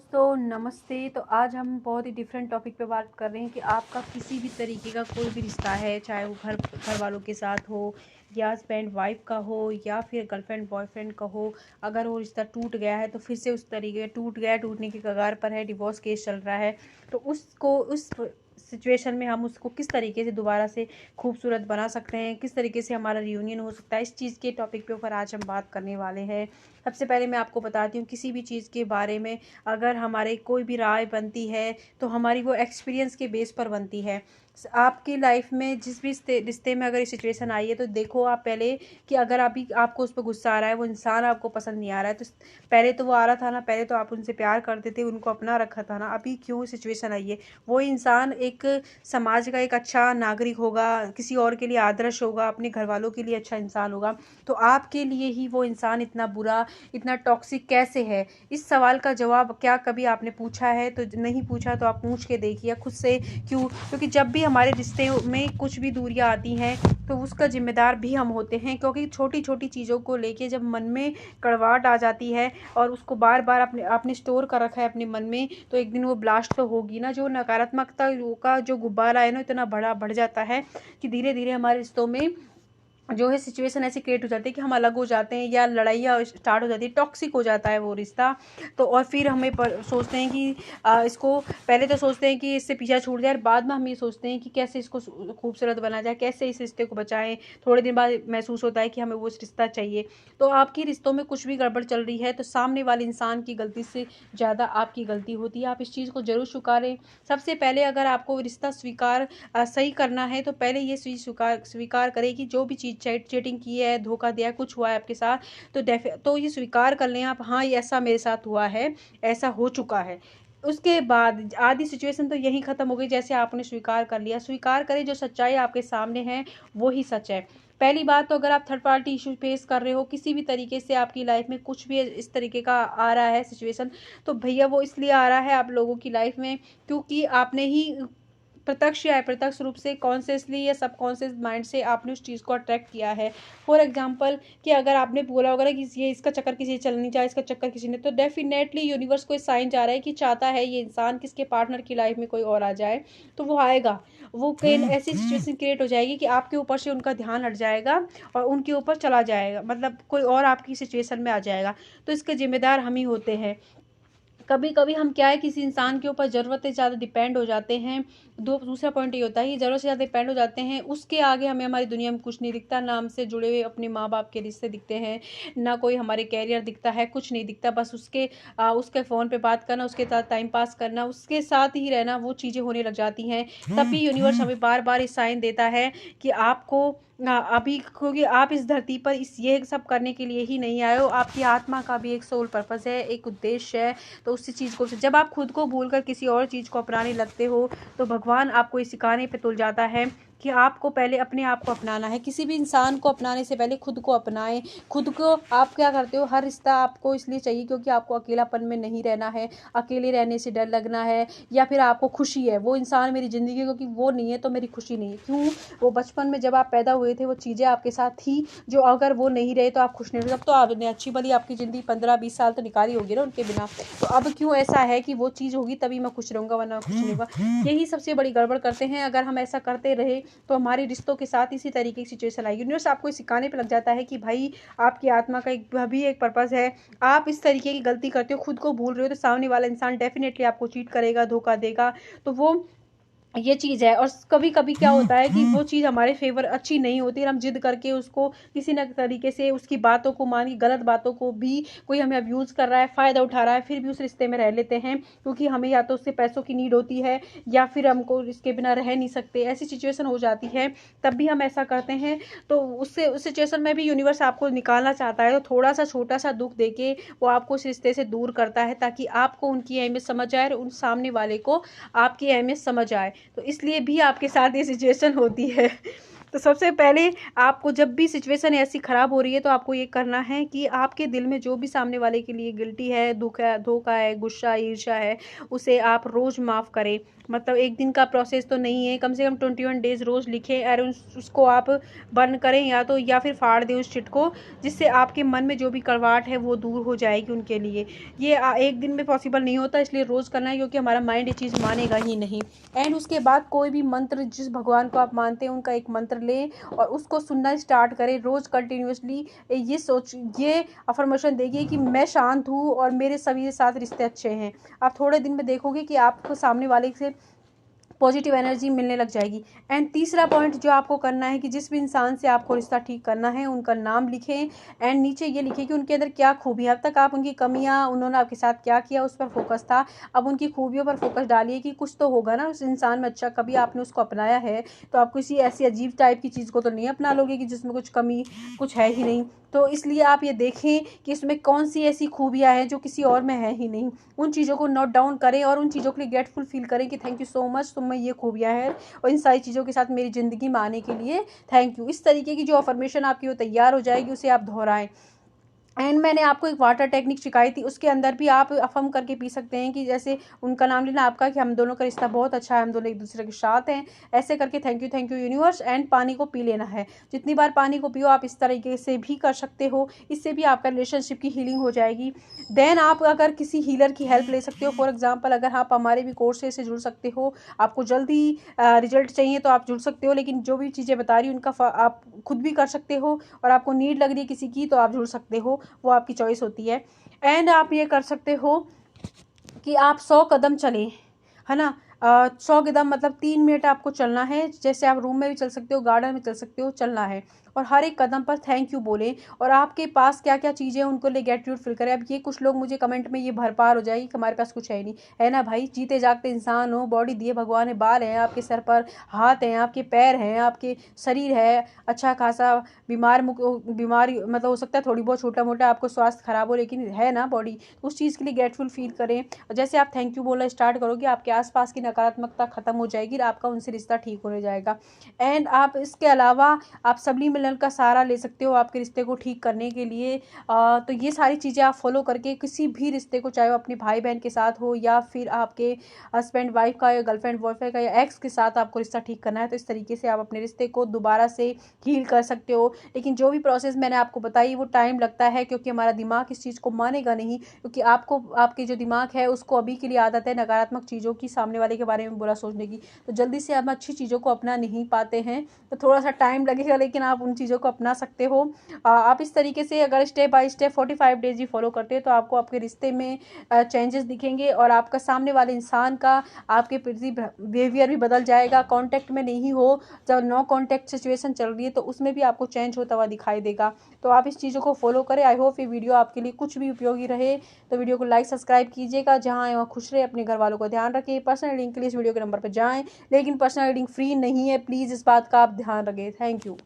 दोस्तों नमस्ते। तो आज हम बहुत ही डिफरेंट टॉपिक पे बात कर रहे हैं कि आपका किसी भी तरीके का कोई भी रिश्ता है, चाहे वो घर वालों के साथ हो या हस्बैंड वाइफ का हो या फिर गर्लफ्रेंड बॉयफ्रेंड का हो। अगर वो रिश्ता टूट गया है तो फिर से उस तरीके टूट गया, टूटने की कगार पर है, डिवोर्स केस चल रहा है, तो उसको उस सिचुएशन में हम उसको किस तरीके से दोबारा से खूबसूरत बना सकते हैं, किस तरीके से हमारा रियूनियन हो सकता है, इस चीज़ के टॉपिक पे ऊपर आज हम बात करने वाले हैं। सबसे पहले मैं आपको बताती हूँ, किसी भी चीज़ के बारे में अगर हमारे कोई भी राय बनती है तो हमारी वो एक्सपीरियंस के बेस पर बनती है। आपकी लाइफ में जिस भी रिश्ते में अगर ये सिचुएशन आई है तो देखो आप पहले कि अगर आपको उस पर गुस्सा आ रहा है, वो इंसान आपको पसंद नहीं आ रहा है, तो पहले तो वो आ रहा था ना, पहले तो आप उनसे प्यार करते थे, उनको अपना रखा था ना, अभी क्यों सिचुएशन आई है। वो इंसान एक समाज का एक अच्छा नागरिक होगा, किसी और के लिए आदर्श होगा, अपने घर वालों के लिए अच्छा इंसान होगा, तो आपके लिए ही वो इंसान इतना बुरा, इतना टॉक्सिक कैसे है। इस सवाल का जवाब क्या कभी आपने पूछा है? तो नहीं पूछा तो आप पूछ के देखिए खुद से। क्यों? क्योंकि जब भी हमारे रिश्ते में कुछ भी दूरियां आती हैं तो उसका जिम्मेदार भी हम होते हैं, क्योंकि छोटी छोटी चीज़ों को लेके जब मन में कड़वाहट आ जाती है और उसको बार बार अपने आपने स्टोर कर रखा है अपने मन में, तो एक दिन वो ब्लास्ट तो होगी ना। जो नकारात्मकता का जो गुब्बारा है ना, इतना बड़ा बढ़ जाता है कि धीरे धीरे हमारे रिश्तों में जो है सिचुएशन ऐसी क्रिएट हो जाती है कि हम अलग हो जाते हैं या लड़ाइयाँ स्टार्ट हो जाती है, टॉक्सिक हो जाता है वो रिश्ता। तो और फिर हमें सोचते हैं कि इसको पहले तो सोचते हैं कि इससे पीछा छूट जाए, बाद में हम ये सोचते हैं कि कैसे इसको खूबसूरत बना जाए, कैसे इस रिश्ते को बचाएं। थोड़े दिन बाद महसूस होता है कि हमें वो रिश्ता चाहिए। तो आपकी रिश्तों में कुछ भी गड़बड़ चल रही है तो सामने वाले इंसान की गलती से ज़्यादा आपकी गलती होती है। आप इस चीज़ को ज़रूर स्वीकारें। सबसे पहले अगर आपको रिश्ता सही करना है तो पहले ये चीज़ स्वीकार करें कि जो भी चीज़ चीटिंग की है, धोखा दिया है, कुछ हुआ है आपके साथ, तो ये स्वीकार कर लें आप, हाँ ये ऐसा मेरे साथ हुआ है, ऐसा हो चुका है। उसके बाद आधी सिचुएशन तो यहीं ख़त्म हो गई, जैसे आपने स्वीकार कर लिया। स्वीकार करें जो सच्चाई आपके सामने है वो ही सच है। पहली बात तो अगर आप थर्ड पार्टी इशू फेस कर रहे हो, किसी भी तरीके से आपकी लाइफ में कुछ भी इस तरीके का आ रहा है सिचुएशन, तो भैया वो इसलिए आ रहा है आप लोगों की लाइफ में क्योंकि आपने ही प्रत्यक्ष या अप्रत्यक्ष रूप से, कॉन्शियसली या सबकॉन्शियस माइंड से आपने उस चीज़ को अट्रैक्ट किया है। फॉर एग्जांपल कि अगर आपने बोला होगा कि ये इसका चक्कर किसी चल नहीं चाहे, इसका चक्कर किसी ने, तो डेफिनेटली यूनिवर्स को साइन जा रहा है कि चाहता है ये इंसान किसके पार्टनर की लाइफ में कोई और आ जाए, तो वो आएगा। वो कहीं ऐसी सिचुएशन क्रिएट हो जाएगी कि आपके ऊपर से उनका ध्यान हट जाएगा और उनके ऊपर चला जाएगा, मतलब कोई और आपकी सिचुएशन में आ जाएगा। तो इसके जिम्मेदार हम ही होते हैं। कभी कभी हम क्या है, किसी इंसान के ऊपर ज़रूरत से ज़्यादा डिपेंड हो जाते हैं। दूसरा पॉइंट ये होता है कि ज़रूरत से ज़्यादा डिपेंड हो जाते हैं, उसके आगे हमें हमारी दुनिया में कुछ नहीं दिखता, ना हमसे जुड़े हुए अपने माँ बाप के रिश्ते दिखते हैं, ना कोई हमारे कैरियर दिखता है, कुछ नहीं दिखता। बस उसके फ़ोन पे बात करना, उसके साथ टाइम पास करना, उसके साथ ही रहना, वो चीज़ें होने लग जाती हैं। तभी यूनिवर्स हमें बार बार इस साइन देता है कि आपको अभी, क्योंकि आप इस धरती पर ये सब करने के लिए ही नहीं आए हो, आपकी आत्मा का भी एक सोल पर्पस है, एक उद्देश्य है। तो उसी चीज़ को, जब आप खुद को भूलकर किसी और चीज़ को अपनाने लगते हो तो भगवान आपको इस सिखाने पे तुल जाता है कि आपको पहले अपने आप को अपनाना है। किसी भी इंसान को अपनाने से पहले खुद को अपनाएं। खुद को आप क्या करते हो, हर रिश्ता आपको इसलिए चाहिए क्योंकि आपको अकेलापन में नहीं रहना है, अकेले रहने से डर लगना है, या फिर आपको खुशी है वो इंसान मेरी ज़िंदगी, क्योंकि वो नहीं है तो मेरी खुशी नहीं है। क्यों? वो बचपन में जब आप पैदा हुए थे वो चीज़ें आपके साथ थी, जो अगर वो नहीं रहे तो आप खुश नहीं रहे। तब तो आपने अच्छी भली आपकी ज़िंदगी 15-20 साल तो निकाली होगी ना उनके बिना। तो अब क्यों ऐसा है कि वो चीज़ होगी तभी मैं खुश रहूँगा, वरना खुश नहीं होगा। यही सबसे बड़ी गड़बड़ करते हैं। अगर हम ऐसा करते रहे तो हमारे रिश्तों के साथ इसी तरीके की सिचुएशन आएगी। यूनिवर्स आपको सिखाने पे लग जाता है कि भाई आपकी आत्मा का एक पर्पस है। आप इस तरीके की गलती करते हो, खुद को भूल रहे हो, तो सामने वाला इंसान डेफिनेटली आपको चीट करेगा, धोखा देगा। तो वो ये चीज़ है। और कभी कभी क्या होता है कि वो चीज़ हमारे फेवर अच्छी नहीं होती और हम जिद करके उसको किसी न तरीके से उसकी बातों को मान के, गलत बातों को भी कोई हमें अब्यूज़ कर रहा है, फ़ायदा उठा रहा है, फिर भी उस रिश्ते में रह लेते हैं क्योंकि हमें या तो उससे पैसों की नीड होती है या फिर हमको इसके बिना रह नहीं सकते, ऐसी सिचुएशन हो जाती है, तब भी हम ऐसा करते हैं। तो उससे उस सिचुएशन में भी यूनिवर्स आपको निकालना चाहता है, तो थोड़ा सा छोटा सा दुख देके वो आपको उस रिश्ते से दूर करता है ताकि आपको उनकी अहमियत समझ आए और उन सामने वाले को आपकी अहमियत समझ आए। तो इसलिए भी आपके साथ ये सिचुएशन होती है। तो सबसे पहले आपको जब भी सिचुएशन ऐसी ख़राब हो रही है तो आपको ये करना है कि आपके दिल में जो भी सामने वाले के लिए गिल्टी है, दुख है, धोखा है, गुस्सा, ईर्ष्या है, उसे आप रोज़ माफ़ करें। मतलब एक दिन का प्रोसेस तो नहीं है, कम से कम 21 डेज़ रोज़ लिखें और उसको आप बर्न करें या फिर फाड़ दें उस चिट को, जिससे आपके मन में जो भी कड़वाहट है वो दूर हो जाएगी उनके लिए। ये एक दिन में पॉसिबल नहीं होता, इसलिए रोज़ करना है, क्योंकि हमारा माइंड ये चीज़ मानेगा ही नहीं। एंड उसके बाद कोई भी मंत्र, जिस भगवान को आप मानते हैं उनका एक मंत्र लें और उसको सुनना स्टार्ट करें रोज़ कंटिन्यूसली। ये अफर्मेशन देखिए कि मैं शांत हूँ और मेरे सभी के साथ रिश्ते अच्छे हैं। आप थोड़े दिन में देखोगे कि आपको सामने वाले से पॉजिटिव एनर्जी मिलने लग जाएगी। एंड तीसरा पॉइंट जो आपको करना है कि जिस भी इंसान से आपको रिश्ता ठीक करना है उनका नाम लिखें एंड नीचे ये लिखें कि उनके अंदर क्या खूबी है। अब तक आप उनकी कमियां, उन्होंने आपके साथ क्या किया, उस पर फोकस था। अब उनकी खूबियों पर फोकस डालिए कि कुछ तो होगा ना उस इंसान में अच्छा, कभी आपने उसको अपनाया है तो आप किसी ऐसी अजीब टाइप की चीज़ को तो नहीं अपना लोगे कि जिसमें कुछ कमी कुछ है ही नहीं। तो इसलिए आप ये देखें कि इसमें कौन सी ऐसी खूबियाँ हैं जो किसी और में है ही नहीं। उन चीज़ों को नोट डाउन करें और उन चीज़ों के लिए ग्रेटफुल फील करें कि थैंक यू सो मच, तुम में ये खूबियाँ हैं और इन सारी चीज़ों के साथ मेरी ज़िंदगी में आने के लिए थैंक यू। इस तरीके की जो अफर्मेशन आपकी वो तैयार हो जाएगी, उसे आप दोहराएं। एंड मैंने आपको एक वाटर टेक्निक सिखाई थी, उसके अंदर भी आप अफर्म करके पी सकते हैं कि जैसे उनका नाम लेना आपका कि हम दोनों का रिश्ता बहुत अच्छा है, हम दोनों एक दूसरे के साथ हैं, ऐसे करके थैंक यू यूनिवर्स, एंड पानी को पी लेना है। जितनी बार पानी को पियो आप इस तरीके से भी कर सकते हो, इससे भी आपका रिलेशनशिप की हीलिंग हो जाएगी। देन आप अगर किसी हीलर की हेल्प ले सकते हो, फॉर एग्जाम्पल अगर आप हमारे भी कोर्स से जुड़ सकते हो, आपको जल्दी रिजल्ट चाहिए तो आप जुड़ सकते हो, लेकिन जो भी चीज़ें बता रही हूँ उनका आप खुद भी कर सकते हो, और आपको नीड लग रही है किसी की तो आप जुड़ सकते हो, वो आपकी चॉइस होती है। एंड आप ये कर सकते हो कि आप 100 कदम चलें, है ना। 100 कदम मतलब 3 मिनट आपको चलना है। जैसे आप रूम में भी चल सकते हो, गार्डन में चल सकते हो, चलना है और हर एक कदम पर थैंक यू बोलें। और आपके पास क्या क्या चीज़ें उनको ले ग्रेटिट्यूड फील करें। अब ये कुछ लोग मुझे कमेंट में ये भरपार हो जाएगी कि हमारे पास कुछ है ही नहीं, है ना भाई, जीते जागते इंसान हो, बॉडी दिए भगवान ने, बाल हैं आपके सर पर, हाथ हैं आपके, पैर हैं आपके, शरीर है अच्छा खासा, बीमारी मतलब हो सकता है थोड़ी बहुत छोटा मोटा आपको स्वास्थ्य खराब हो, लेकिन है ना बॉडी, उस चीज़ के लिए ग्रेटफुल फील करें। और जैसे आप थैंक यू बोलना स्टार्ट करोगे आपके आसपास की नकारात्मकता खत्म हो जाएगी और आपका उनसे रिश्ता ठीक होने जाएगा। एंड आप इसके अलावा आप सबलिमिनल का सहारा ले सकते हो आपके रिश्ते को ठीक करने के लिए। तो ये सारी चीज़ें आप फॉलो करके किसी भी रिश्ते को, चाहे वो अपने भाई बहन के साथ हो या फिर आपके हस्बैंड वाइफ का या गर्लफ्रेंड बॉयफ्रेंड का या एक्स के साथ आपको रिश्ता ठीक करना है, तो इस तरीके से आप अपने रिश्ते को दोबारा से हील कर सकते हो। लेकिन जो भी प्रोसेस मैंने आपको बताई वो टाइम लगता है, क्योंकि हमारा दिमाग इस चीज़ को मानेगा नहीं, क्योंकि आपको आपके जो दिमाग है उसको अभी के लिए आदत है नकारात्मक चीज़ों की, सामने वाले के बारे में बुरा सोचने की। तो जल्दी से हम अच्छी चीज़ों को अपना नहीं पाते हैं, तो थोड़ा सा टाइम लगेगा, लेकिन आप उन चीज़ों को अपना सकते हो। आप इस तरीके से अगर step by step 45 days he follow करते हैं तो आपको आपके रिश्ते में चेंजेस दिखेंगे और आपका सामने वाले इंसान का आपके प्रति बिहेवियर भी बदल जाएगा। कॉन्टैक्ट में नहीं हो, जब नो कॉन्टैक्ट सिचुएशन चल रही है तो उसमें भी आपको चेंज होता हुआ दिखाई देगा। तो आप इस चीज़ों को फॉलो करें। आई होप ये वीडियो आपके लिए कुछ भी उपयोगी रहे, तो वीडियो को लाइक सब्सक्राइब कीजिएगा। जहाँ आए वहाँ खुश रहे, अपने घर वालों का ध्यान रखें। पर्सनल रीडिंग के लिए इस वीडियो के नंबर पर जाएँ, लेकिन पर्सनल रीडिंग फ्री नहीं है, प्लीज़ इस बात का आप ध्यान रखें। Thank you.